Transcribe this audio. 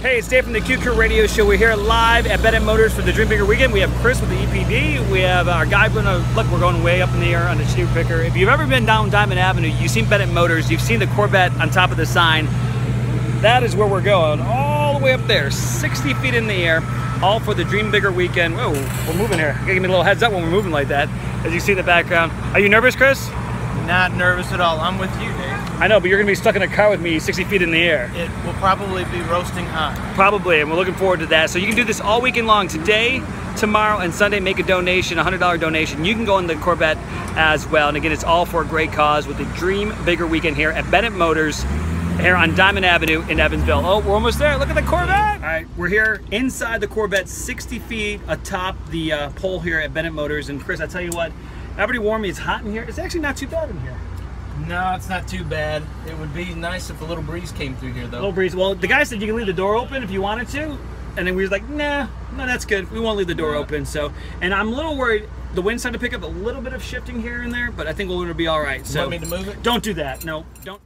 Hey, it's Dave from the Q Crew Radio Show. We're here live at Bennett Motors for the Dream Bigger Weekend. We have Chris with the EPD. We have our guy. Look, we're going way up in the air on the cherry picker. If you've ever been down Diamond Avenue, you've seen Bennett Motors. You've seen the Corvette on top of the sign. That is where we're going, all the way up there, 60 feet in the air, all for the Dream Bigger Weekend. Whoa, we're moving here. Give me a little heads up when we're moving like that, as you see in the background. Are you nervous, Chris? Not nervous at all. I'm with you, Dave. I know, but you're going to be stuck in a car with me 60 feet in the air. It will probably be roasting hot. Probably, and we're looking forward to that. So you can do this all weekend long. Today, tomorrow, and Sunday, make a donation, a $100 donation. You can go in the Corvette as well. And again, it's all for a great cause with the Dream Bigger Weekend here at Bennett Motors here on Diamond Avenue in Evansville. Oh, we're almost there. Look at the Corvette. All right, we're here inside the Corvette, 60 feet atop the pole here at Bennett Motors. And Chris, I tell you what, everybody warned me it's hot in here. It's actually not too bad in here. No, it's not too bad. It would be nice if a little breeze came through here, though. A little breeze. Well, the guy said you can leave the door open if you wanted to. And then we was like, nah, no, that's good. We won't leave the door open. So, and I'm a little worried. The wind's starting to pick up a little bit of shifting here and there, but I think we're going to be all right. So, You want me to move it? Don't do that. No, don't.